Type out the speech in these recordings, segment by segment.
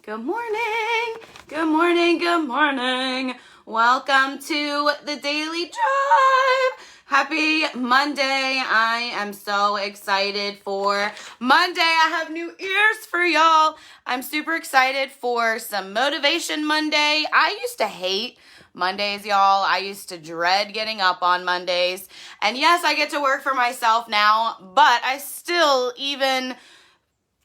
Good morning. Good morning. Good morning. Welcome to the Daily Drive. Happy Monday. I am so excited for Monday. I have new ears for y'all. I'm super excited for some Motivation Monday. I used to hate Mondays, y'all. I used to dread getting up on Mondays. And yes, I get to work for myself now, but I still, even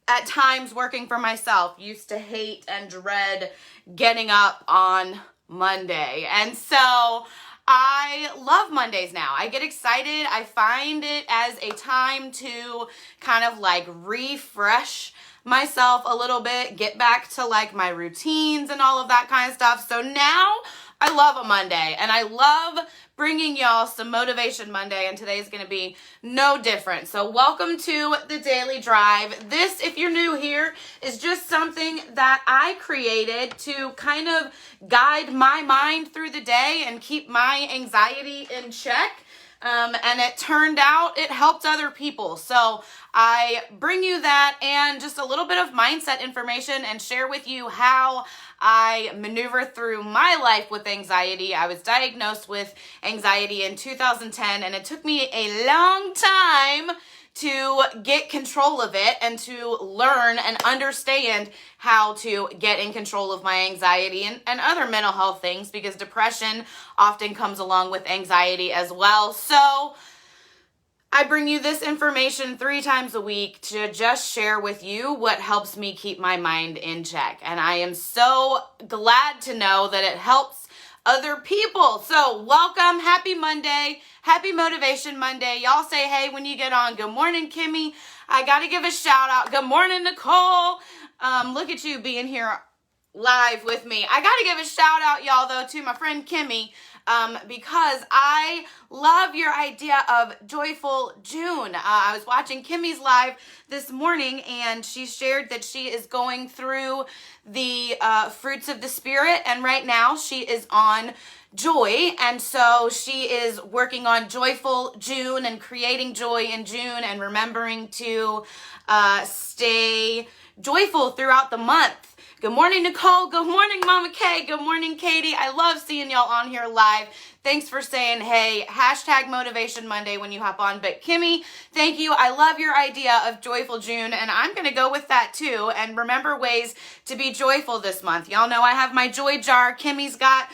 at times working for myself, used to hate and dread getting up on Monday. And so I love Mondays now. I get excited. I find it as a time to kind of like refresh myself a little bit, get back to like my routines and all of that kind of stuff. So now I love a Monday, and I love bringing y'all some Motivation Monday, and today's going to be no different. So welcome to the Daily Drive. This, if you're new here, is just something that I created to kind of guide my mind through the day and keep my anxiety in check. And it turned out it helped other people. So I bring you that and just a little bit of mindset information and share with you how I maneuver through my life with anxiety. I was diagnosed with anxiety in 2010, and it took me a long time to get control of it and to learn and understand how to get in control of my anxiety and other mental health things, because depression often comes along with anxiety as well. So I bring you this information 3 times a week to just share with you what helps me keep my mind in check. And I am so glad to know that it helps other people. So welcome, happy Monday, happy Motivation Monday. Y'all say hey when you get on. Good morning, Kimmy. I got to give a shout out. Good morning, Nicole. Look at you being here live with me. I got to give a shout out, y'all, though, to my friend Kimmy, because I love your idea of Joyful June. I was watching Kimmy's live this morning, and she shared that she is going through the fruits of the Spirit, and right now she is on joy, and so she is working on Joyful June and creating joy in June and remembering to stay joyful throughout the month. Good morning, Nicole. Good morning, Mama Kay. Good morning, Katie. I love seeing y'all on here live. Thanks for saying hey. Hashtag Motivation Monday when you hop on. But Kimmy, thank you. I love your idea of Joyful June, and I'm going to go with that too. And remember ways to be joyful this month. Y'all know I have my joy jar. Kimmy's got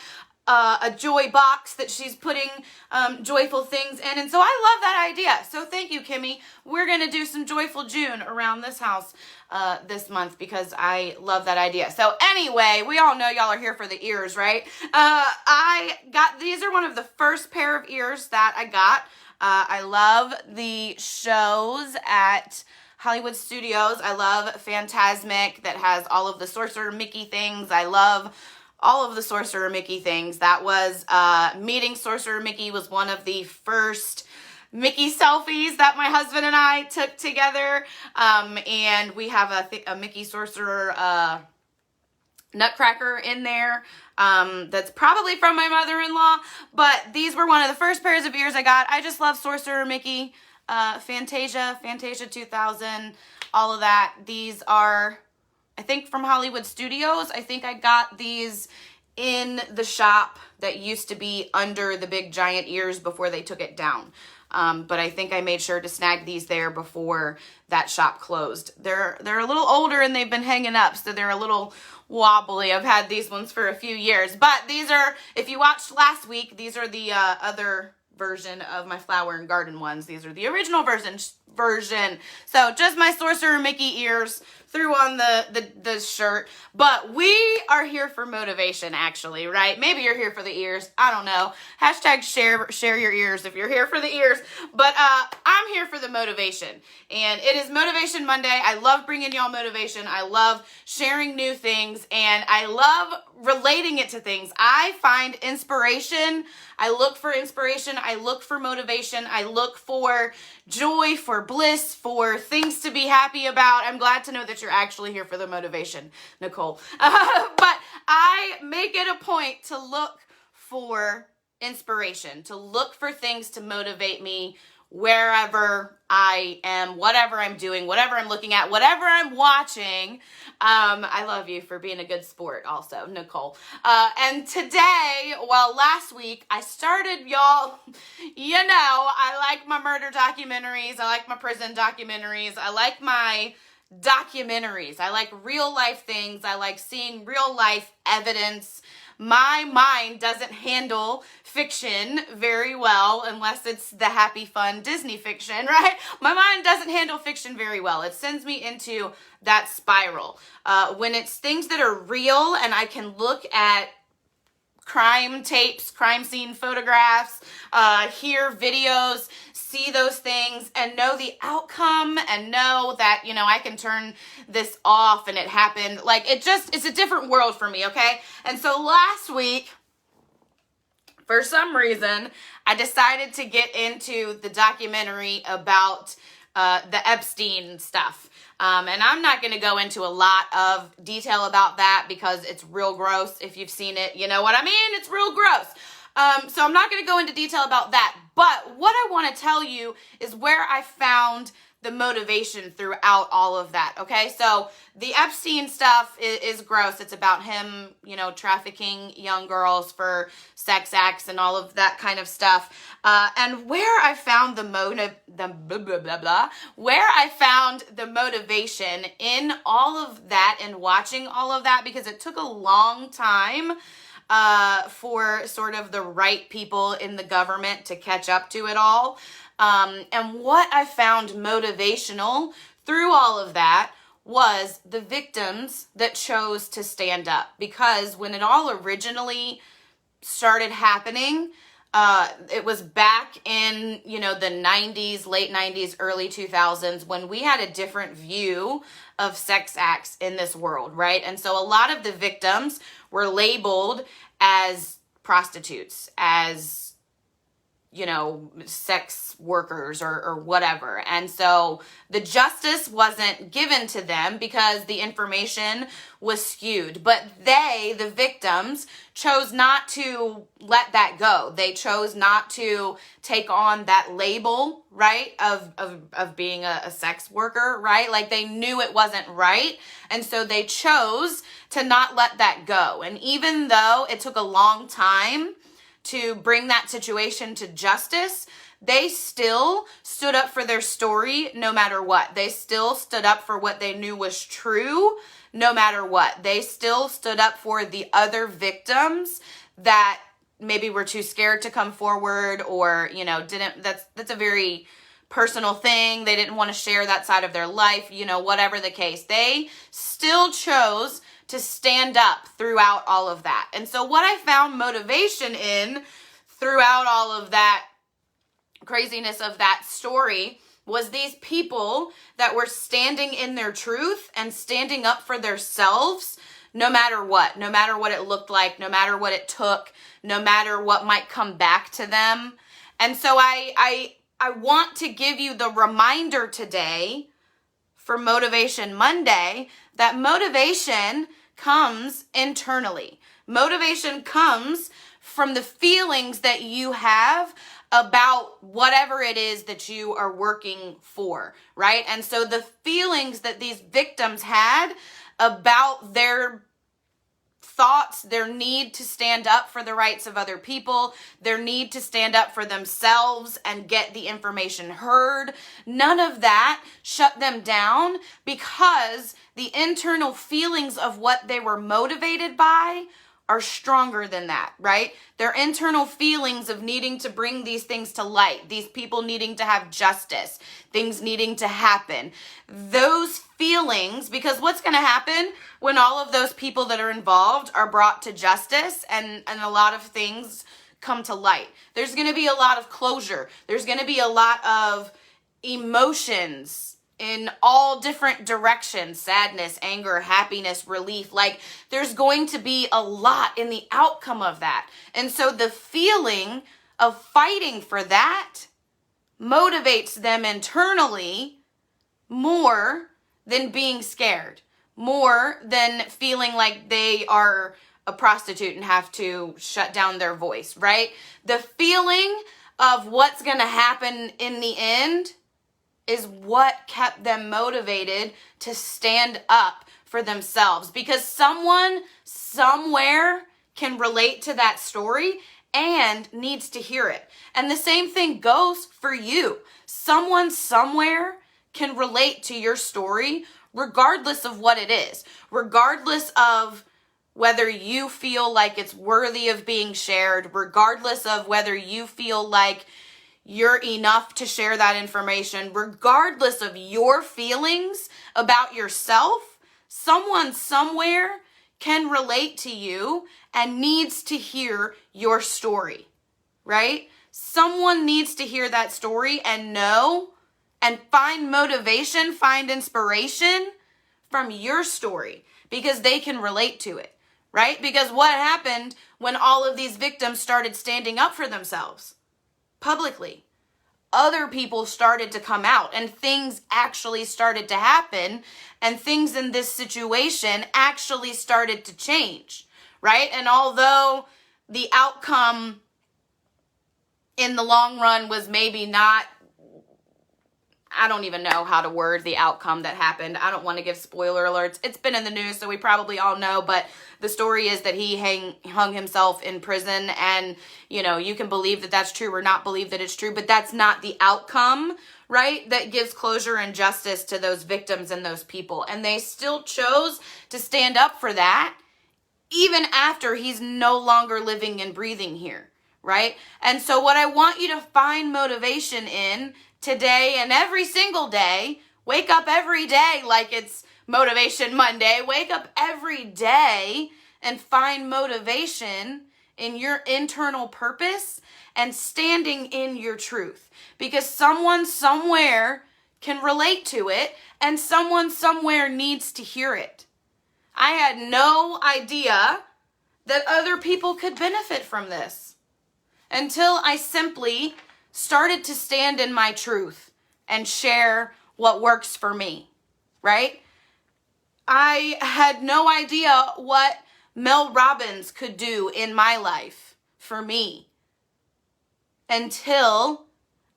a joy box that she's putting joyful things in. And so I love that idea. So thank you, Kimmy. We're going to do some Joyful June around this house this month because I love that idea. So anyway, we all know y'all are here for the ears, right? These are one of the first pair of ears that I got. I love the shows at Hollywood Studios. I love Fantasmic that has all of the Sorcerer Mickey things. I love all of the Sorcerer Mickey things. That was, meeting Sorcerer Mickey was one of the first Mickey selfies that my husband and I took together. And we have a Mickey Sorcerer nutcracker in there. That's probably from my mother-in-law, but these were one of the first pairs of ears I got. I just love Sorcerer Mickey, Fantasia 2000, all of that. These are, I think, from Hollywood Studios. I think I got these in the shop that used to be under the big giant ears before they took it down. But I think I made sure to snag these there before that shop closed. They're a little older and they've been hanging up, so they're a little wobbly. I've had these ones for a few years. But these are, if you watched last week, these are the other version of my flower and garden ones. These are the original version. So just my Sorcerer Mickey ears, threw on the shirt. But we are here for motivation, actually, right? Maybe you're here for the ears. I don't know. Hashtag share your ears if you're here for the ears. But I'm here for the motivation. And it is Motivation Monday. I love bringing y'all motivation. I love sharing new things. And I love relating it to things. I find inspiration. I look for inspiration. I look for motivation. I look for joy, for bliss, for things to be happy about. I'm glad to know that you're actually here for the motivation, Nicole. But I make it a point to look for inspiration, to look for things to motivate me wherever I am, whatever I'm doing, whatever I'm looking at, whatever I'm watching. I love you for being a good sport also, Nicole. And today, well, last week I started, y'all, you know, I like my murder documentaries. I like my prison documentaries. I like my documentaries. I like real life things. I like seeing real life evidence. My mind doesn't handle fiction very well unless it's the happy, fun Disney fiction, right? My mind doesn't handle fiction very well. It sends me into that spiral. When it's things that are real and I can look at crime tapes, crime scene photographs, hear videos, see those things and know the outcome and know that, you know, I can turn this off and it happened. Like it's a different world for me, okay? And so last week, for some reason, I decided to get into the documentary about the Epstein stuff. And I'm not going to go into a lot of detail about that because it's real gross. If you've seen it, you know what I mean? It's real gross. So I'm not going to go into detail about that. But what I want to tell you is where I found the motivation throughout all of that, okay? So the Epstein stuff is gross. It's about him, you know, trafficking young girls for sex acts and all of that kind of stuff. And where I found where I found the motivation in all of that and watching all of that, because it took a long time for sort of the right people in the government to catch up to it all. And what I found motivational through all of that was the victims that chose to stand up. Because when it all originally started happening, it was back in, you know, the 90s, late 90s, early 2000s, when we had a different view of sex acts in this world, right? And so a lot of the victims were labeled as prostitutes, as, you know, sex workers or whatever. And so the justice wasn't given to them because the information was skewed. But they, the victims, chose not to let that go. They chose not to take on that label, right, of being a sex worker, right? Like they knew it wasn't right. And so they chose to not let that go. And even though it took a long time to bring that situation to justice, they still stood up for their story no matter what. They still stood up for what they knew was true no matter what. They still stood up for the other victims that maybe were too scared to come forward or, you know, that's a very personal thing. They didn't want to share that side of their life, you know, whatever the case. They still chose to stand up throughout all of that. And so what I found motivation in throughout all of that craziness of that story was these people that were standing in their truth and standing up for themselves no matter what it looked like, no matter what it took, no matter what might come back to them. And so I want to give you the reminder today for Motivation Monday that motivation comes internally. Motivation comes from the feelings that you have about whatever it is that you are working for, right? And so the feelings that these victims had about their thoughts, their need to stand up for the rights of other people, their need to stand up for themselves and get the information heard, none of that shut them down because the internal feelings of what they were motivated by are stronger than that, right? Their internal feelings of needing to bring these things to light, these people needing to have justice, things needing to happen. Those feelings, because what's going to happen when all of those people that are involved are brought to justice and a lot of things come to light? There's going to be a lot of closure. There's going to be a lot of emotions in all different directions, sadness, anger, happiness, relief. Like there's going to be a lot in the outcome of that. And so the feeling of fighting for that motivates them internally more than being scared, more than feeling like they are a prostitute and have to shut down their voice, right? The feeling of what's going to happen in the end is what kept them motivated to stand up for themselves, because someone somewhere can relate to that story and needs to hear it. And the same thing goes for you. Someone somewhere can relate to your story regardless of what it is, regardless of whether you feel like it's worthy of being shared, regardless of whether you feel like you're enough to share that information, regardless of your feelings about yourself, someone somewhere can relate to you and needs to hear your story, right? Someone needs to hear that story and know and find motivation, find inspiration from your story, because they can relate to it, right? Because what happened when all of these victims started standing up for themselves publicly? Other people started to come out and things actually started to happen, and things in this situation actually started to change, right? And although the outcome in the long run was maybe not, I don't even know how to word the outcome that happened. I don't want to give spoiler alerts. It's been in the news, so we probably all know, but the story is that he hung himself in prison, and, you know, you can believe that that's true or not believe that it's true, but that's not the outcome, right? That gives closure and justice to those victims and those people. And they still chose to stand up for that even after he's no longer living and breathing here, right? And so what I want you to find motivation in today and every single day, wake up every day like it's Motivation Monday, wake up every day and find motivation in your internal purpose and standing in your truth, because someone somewhere can relate to it and someone somewhere needs to hear it. I had no idea that other people could benefit from this until I simply started to stand in my truth and share what works for me, right? I had no idea what Mel Robbins could do in my life for me until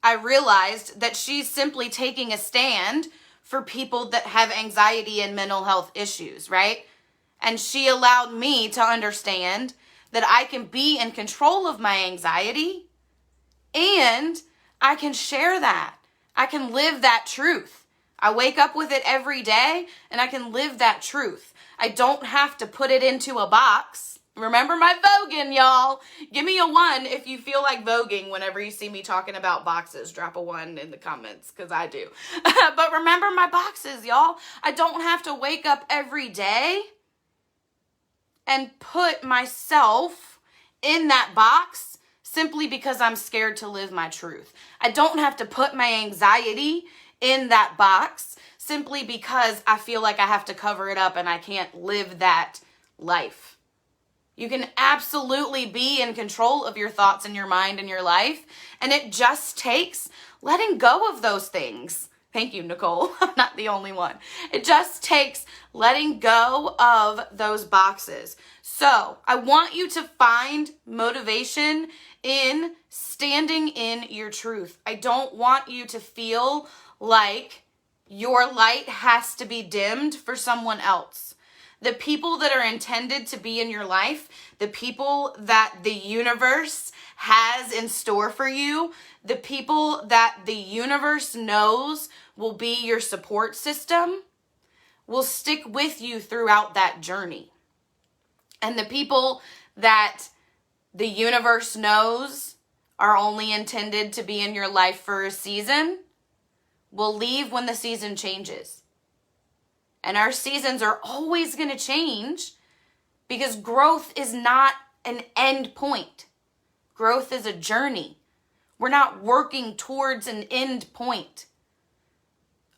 I realized that she's simply taking a stand for people that have anxiety and mental health issues, right? And she allowed me to understand that I can be in control of my anxiety and I can share that. I can live that truth. I wake up with it every day and I can live that truth. I don't have to put it into a box. Remember my voguing, y'all. Give me a 1 if you feel like voguing whenever you see me talking about boxes. Drop a 1 in the comments, because I do. But remember my boxes, y'all. I don't have to wake up every day and put myself in that box simply because I'm scared to live my truth. I don't have to put my anxiety in that box simply because I feel like I have to cover it up and I can't live that life. You can absolutely be in control of your thoughts and your mind and your life, and it just takes letting go of those things. Thank you, Nicole. I'm not the only one. It just takes letting go of those boxes. So I want you to find motivation in standing in your truth. I don't want you to feel like your light has to be dimmed for someone else. The people that are intended to be in your life, the people that the universe has in store for you, the people that the universe knows will be your support system, will stick with you throughout that journey. And the people that the universe knows are only intended to be in your life for a season will leave when the season changes. And our seasons are always going to change because growth is not an end point. Growth is a journey. We're not working towards an end point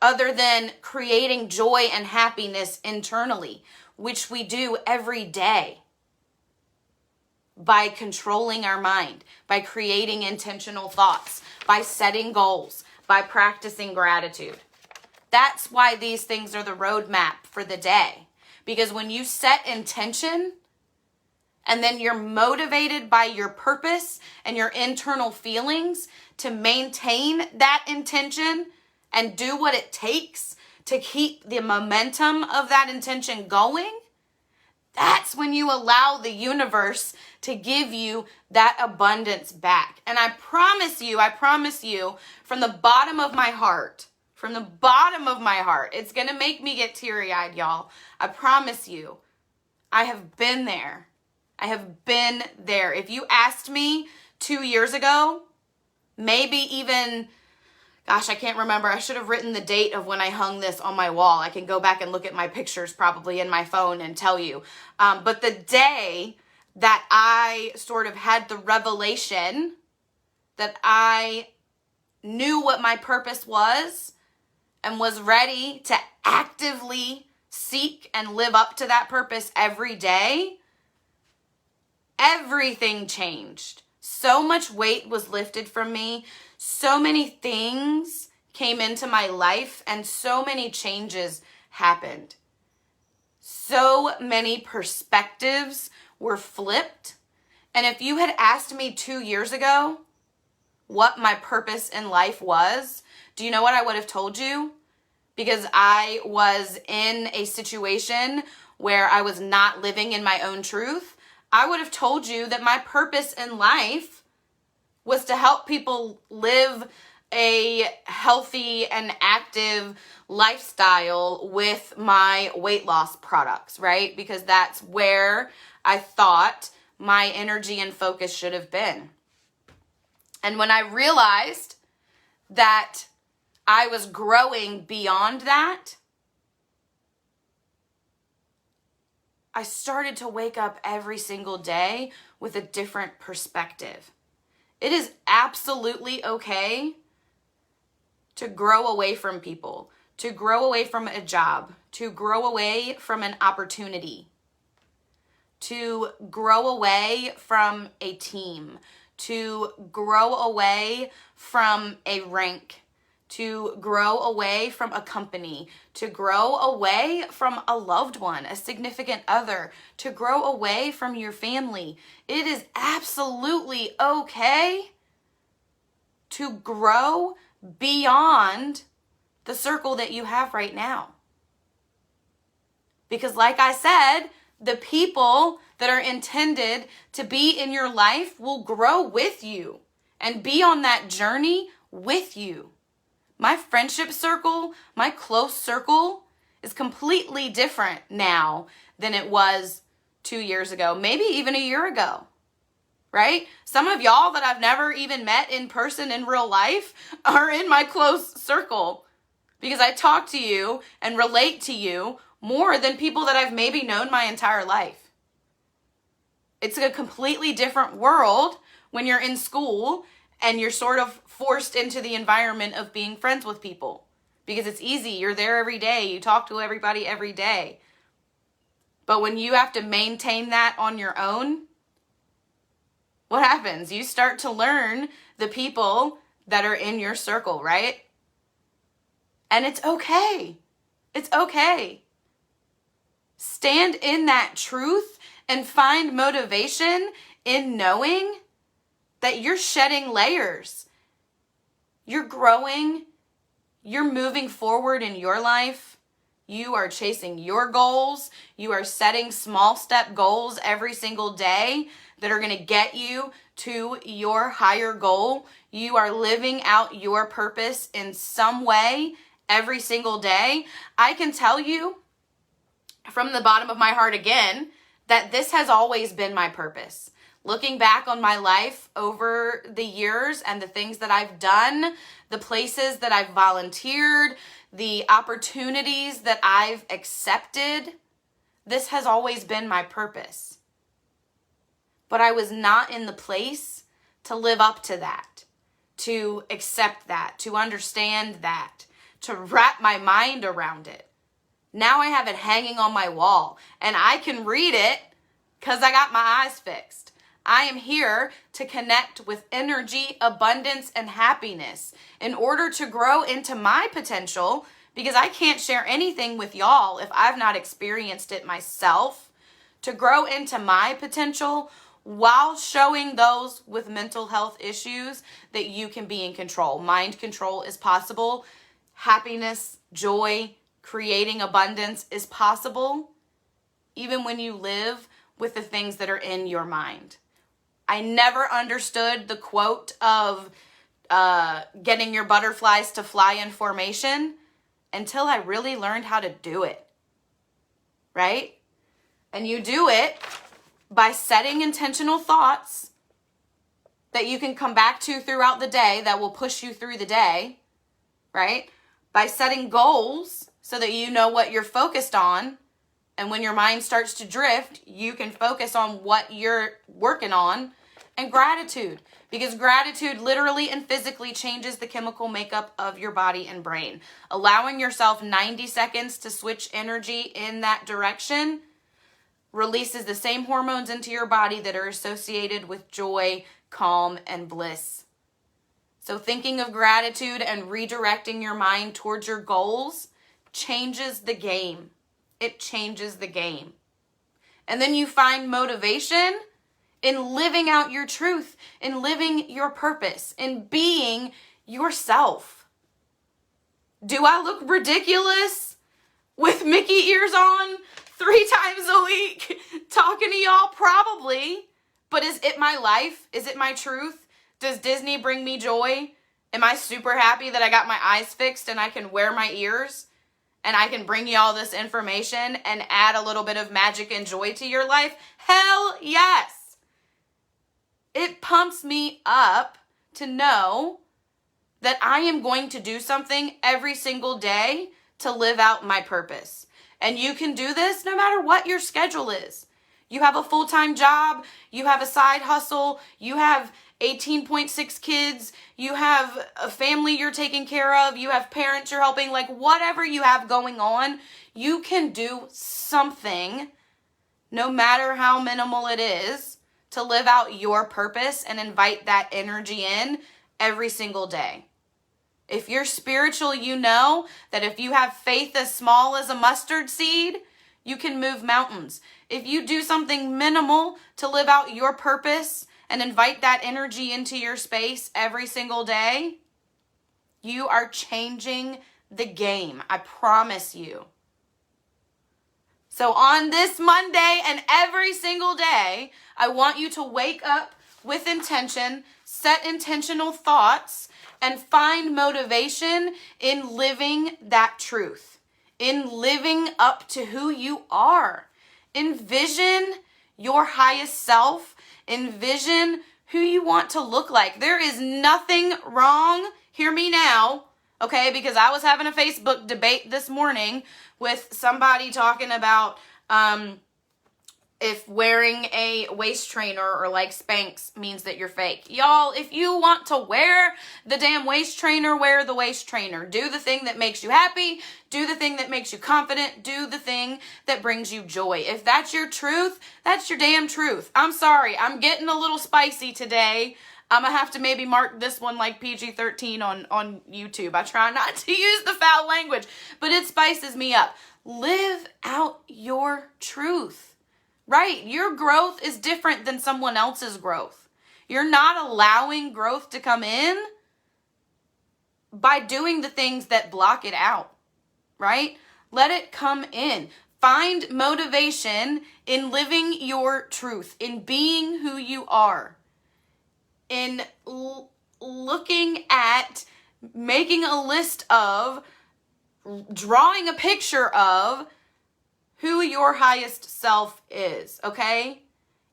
other than creating joy and happiness internally, which we do every day by controlling our mind, by creating intentional thoughts, by setting goals, by practicing gratitude. That's why these things are the roadmap for the day. Because when you set intention, And then you're motivated by your purpose and your internal feelings to maintain that intention and do what it takes to keep the momentum of that intention going. That's when you allow the universe to give you that abundance back. And I promise you, from the bottom of my heart, it's going to make me get teary-eyed, y'all. I promise you, I have been there. If you asked me 2 years ago, maybe even, gosh, I can't remember. I should have written the date of when I hung this on my wall. I can go back and look at my pictures probably in my phone and tell you. But the day that I sort of had the revelation that I knew what my purpose was and was ready to actively seek and live up to that purpose every day, everything changed. So much weight was lifted from me. So many things came into my life and so many changes happened. So many perspectives were flipped. And if you had asked me 2 years ago what my purpose in life was, do you know what I would have told you? Because I was in a situation where I was not living in my own truth. I would have told you that my purpose in life was to help people live a healthy and active lifestyle with my weight loss products, right? Because that's where I thought my energy and focus should have been. And when I realized that I was growing beyond that, I started to wake up every single day with a different perspective. It is absolutely okay to grow away from people, to grow away from a job, to grow away from an opportunity, to grow away from a team, to grow away from a rank, to grow away from a company, to grow away from a loved one, a significant other, to grow away from your family. It is absolutely okay to grow beyond the circle that you have right now. Because like I said, the people that are intended to be in your life will grow with you and be on that journey with you. My friendship circle, my close circle is completely different now than it was 2 years ago, maybe even a year ago, right? Some of y'all that I've never even met in person in real life are in my close circle because I talk to you and relate to you more than people that I've maybe known my entire life. It's a completely different world when you're in school and you're sort of forced into the environment of being friends with people because it's easy. You're there every day. You talk to everybody every day. But when you have to maintain that on your own, what happens? You start to learn the people that are in your circle, right? And it's okay. It's okay. Stand in that truth and find motivation in knowing that you're shedding layers. You're growing. You're moving forward in your life. You are chasing your goals. You are setting small step goals every single day that are going to get you to your higher goal. You are living out your purpose in some way every single day. I can tell you from the bottom of my heart again that this has always been my purpose. Looking back on my life over the years and the things that I've done, the places that I've volunteered, the opportunities that I've accepted, this has always been my purpose. But I was not in the place to live up to that, to accept that, to understand that, to wrap my mind around it. Now I have it hanging on my wall and I can read it because I got my eyes fixed. I am here to connect with energy, abundance, and happiness in order to grow into my potential because I can't share anything with y'all if I've not experienced it myself to grow into my potential while showing those with mental health issues that you can be in control. Mind control is possible. Happiness, joy, creating abundance is possible, even when you live with the things that are in your mind. I never understood the quote of getting your butterflies to fly in formation until I really learned how to do it, right? And you do it by setting intentional thoughts that you can come back to throughout the day that will push you through the day, right? By setting goals so that you know what you're focused on. And when your mind starts to drift, you can focus on what you're working on. And gratitude, because gratitude literally and physically changes the chemical makeup of your body and brain. Allowing yourself 90 seconds to switch energy in that direction releases the same hormones into your body that are associated with joy, calm, and bliss. So thinking of gratitude and redirecting your mind towards your goals changes the game. It changes the game. And then you find motivation in living out your truth, in living your purpose, in being yourself. Do I look ridiculous with Mickey ears on 3 times a week talking to y'all? Probably. But is it my life? Is it my truth? Does Disney bring me joy? Am I super happy that I got my eyes fixed and I can wear my ears? And I can bring you all this information and add a little bit of magic and joy to your life? Hell yes. It pumps me up to know that I am going to do something every single day to live out my purpose. And you can do this no matter what your schedule is. You have a full-time job, you have a side hustle, you have 18.6 kids, you have a family you're taking care of, you have parents you're helping, like whatever you have going on, you can do something, no matter how minimal it is, to live out your purpose and invite that energy in every single day. If you're spiritual, you know that if you have faith as small as a mustard seed, you can move mountains. If you do something minimal to live out your purpose and invite that energy into your space every single day, you are changing the game. I promise you. So on this Monday and every single day, I want you to wake up with intention, set intentional thoughts, and find motivation in living that truth, in living up to who you are. Envision your highest self. Envision who you want to look like. There is nothing wrong, hear me now, okay? Because I was having a Facebook debate this morning with somebody talking about if wearing a waist trainer or like Spanx means that you're fake. Y'all, if you want to wear the damn waist trainer, wear the waist trainer. Do the thing that makes you happy. Do the thing that makes you confident. Do the thing that brings you joy. If that's your truth, that's your damn truth. I'm sorry, I'm getting a little spicy today. I'm going to have to maybe mark this one like PG-13 on YouTube. I try not to use the foul language, but it spices me up. Live out your truth. Right? Your growth is different than someone else's growth. You're not allowing growth to come in by doing the things that block it out, right? Let it come in. Find motivation in living your truth, in being who you are, in looking at making a list of, drawing a picture of who your highest self is, okay?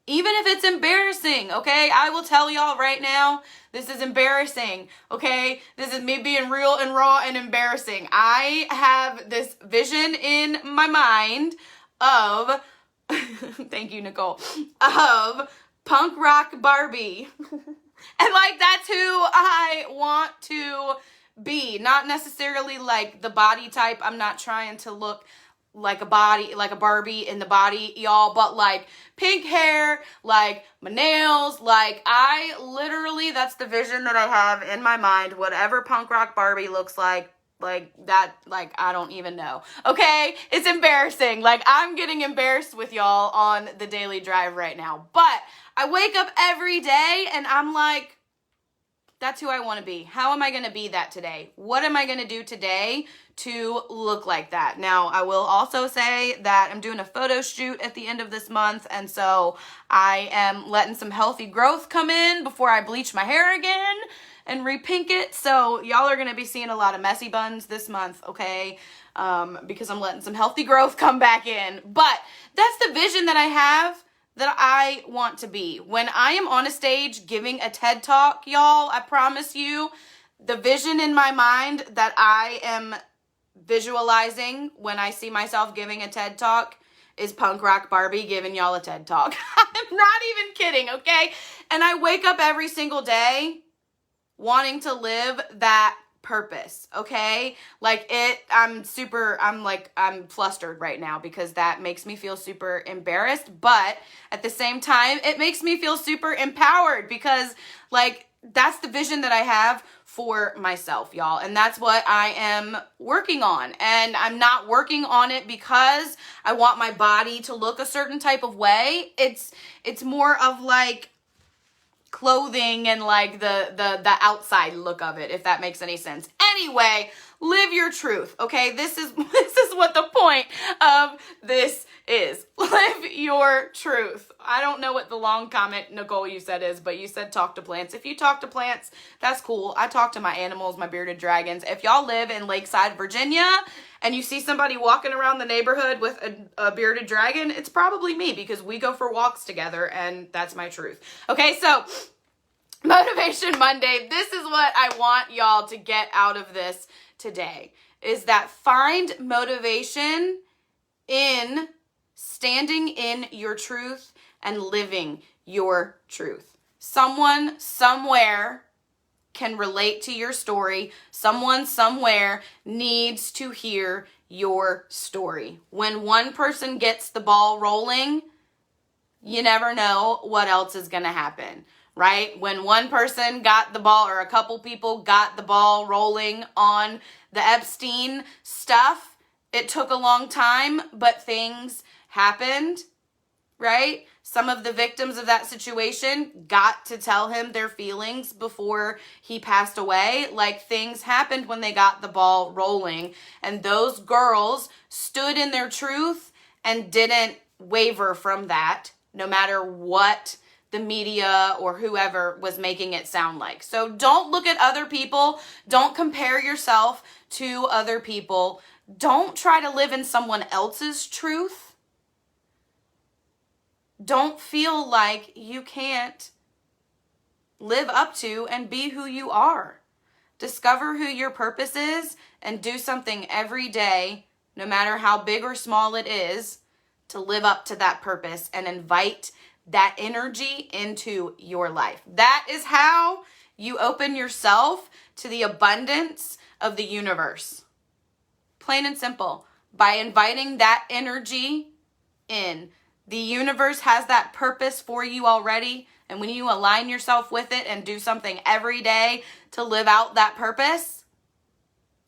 Even if it's embarrassing, okay? I will tell y'all right now, this is embarrassing, okay? This is me being real and raw and embarrassing. I have this vision in my mind of, thank you, Nicole, of punk rock Barbie. And like, that's who I want to be. Not necessarily like the body type. I'm not trying to look like a body, like a Barbie in the body, y'all, but like pink hair, like my nails, like I literally, that's the vision that I have in my mind. Whatever punk rock Barbie looks like, Like that, like, I don't even know. Okay? It's embarrassing. Like, I'm getting embarrassed with y'all on the daily drive right now. But I wake up every day and I'm like, that's who I want to be. How am I going to be that today? What am I going to do today to look like that? Now, I will also say that I'm doing a photo shoot at the end of this month, and so I am letting some healthy growth come in before I bleach my hair again and repink it. So y'all are going to be seeing a lot of messy buns this month, okay? Because I'm letting some healthy growth come back in. But that's the vision that I have, that I want to be. When I am on a stage giving a TED Talk, y'all, I promise you, the vision in my mind that I am visualizing when I see myself giving a TED Talk is Punk Rock Barbie giving y'all a TED Talk. I'm not even kidding, okay? And I wake up every single day wanting to live that purpose, okay? Like I'm flustered right now because that makes me feel super embarrassed, but at the same time, it makes me feel super empowered because, like, that's the vision that I have for myself, y'all. And that's what I am working on. And I'm not working on it because I want my body to look a certain type of way. It's more of like clothing and like the outside look of it, if that makes any sense. Anyway, live your truth, okay? This is what the point of this is. Live your truth. I don't know what the long comment, Nicole, you said is, but you said talk to plants. If you talk to plants, that's cool. I talk to my animals, my bearded dragons. If y'all live in Lakeside, Virginia, and you see somebody walking around the neighborhood with a bearded dragon, it's probably me because we go for walks together and that's my truth. Okay, so Motivation Monday, this is what I want y'all to get out of this today, is that find motivation in standing in your truth and living your truth. Someone somewhere can relate to your story. Someone somewhere needs to hear your story. When one person gets the ball rolling, you never know what else is going to happen, right? When one person got the ball, or a couple people got the ball rolling on the Epstein stuff, it took a long time, but things happened, right? Some of the victims of that situation got to tell him their feelings before he passed away. Like, things happened when they got the ball rolling, and those girls stood in their truth and didn't waver from that, no matter what the media or whoever was making it sound like. So don't look at other people. Don't compare yourself to other people. Don't try to live in someone else's truth. Don't feel like you can't live up to and be who you are. Discover who your purpose is and do something every day, no matter how big or small it is, to live up to that purpose and invite that energy into your life. That is how you open yourself to the abundance of the universe. Plain and simple. By inviting that energy in. The universe has that purpose for you already. And when you align yourself with it and do something every day to live out that purpose,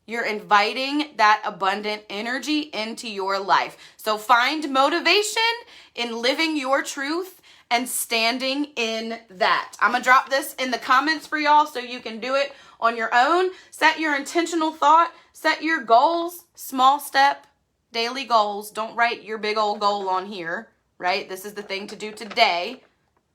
you're inviting that abundant energy into your life. So find motivation in living your truth and standing in that. I'm going to drop this in the comments for y'all so you can do it on your own. Set your intentional thought. Set your goals. Small step, daily goals. Don't write your big old goal on here, right? This is the thing to do today,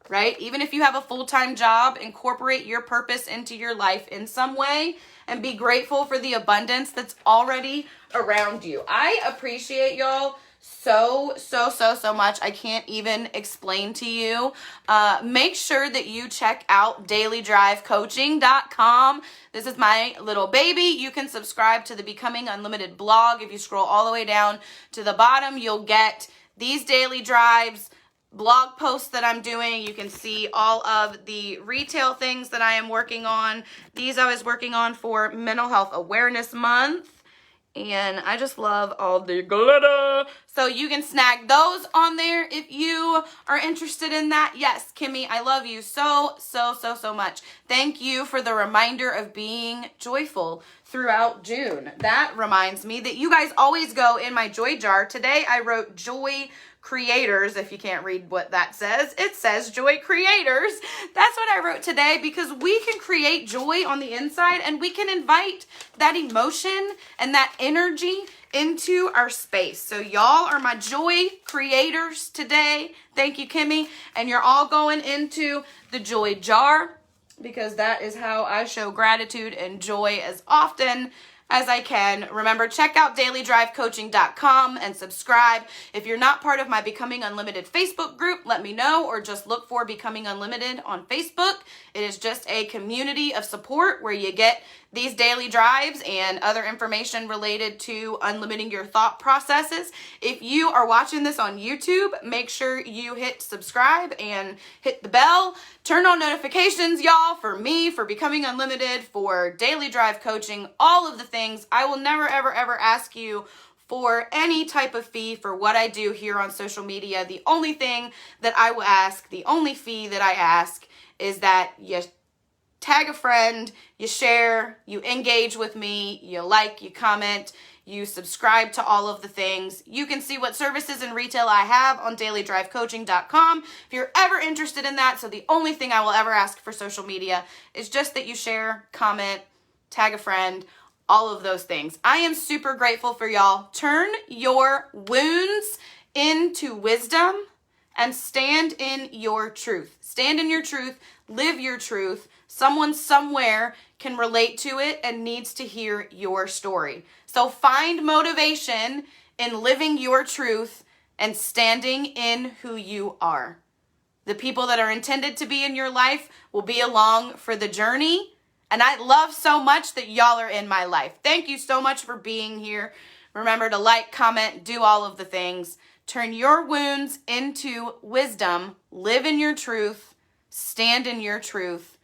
right? Even if you have a full-time job, incorporate your purpose into your life in some way and be grateful for the abundance that's already around you. I appreciate y'all so much. I can't even explain to you. Make sure that you check out dailydrivecoaching.com. This is my little baby. You can subscribe to the Becoming Unlimited blog. If you scroll all the way down to the bottom, you'll get these daily drives, blog posts that I'm doing. You can see all of the retail things that I am working on. These I was working on for Mental Health Awareness Month. And I just love all the glitter. So you can snag those on there if you you are interested in that, yes, Kimmy, I love you so much. Thank you for the reminder of being joyful throughout June. That reminds me that you guys always go in my joy jar. Today I wrote joy creators. If you can't read what that says, it says joy creators. That's what I wrote today, because we can create joy on the inside and we can invite that emotion and that energy into our space. So y'all are my joy creators today. Thank you, Kimmy. And you're all going into the joy jar, because that is how I show gratitude and joy as often as I can. Remember, check out dailydrivecoaching.com and subscribe. If you're not part of my Becoming Unlimited Facebook group, let me know, or just look for Becoming Unlimited on Facebook. It is just a community of support where you get these daily drives and other information related to unlimiting your thought processes. If you are watching this on YouTube, make sure you hit subscribe and hit the bell. Turn on notifications, y'all, for me, for Becoming Unlimited, for Daily Drive Coaching, all of the things. I will never, ever, ever ask you for any type of fee for what I do here on social media. The only thing that I will ask, the only fee that I ask, is that you tag a friend, you share, you engage with me, you like, you comment, you subscribe to all of the things. You can see what services and retail I have on dailydrivecoaching.com if you're ever interested in that. So the only thing I will ever ask for social media is just that you share, comment, tag a friend, all of those things. I am super grateful for y'all. Turn your wounds into wisdom and stand in your truth. Stand in your truth, live your truth. Someone somewhere can relate to it and needs to hear your story. So find motivation in living your truth and standing in who you are. The people that are intended to be in your life will be along for the journey. And I love so much that y'all are in my life. Thank you so much for being here. Remember to like, comment, do all of the things. Turn your wounds into wisdom. Live in your truth. Stand in your truth.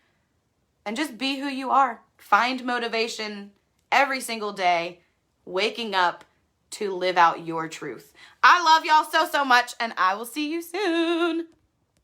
And just be who you are. Find motivation every single day, waking up to live out your truth. I love y'all so much, and I will see you soon.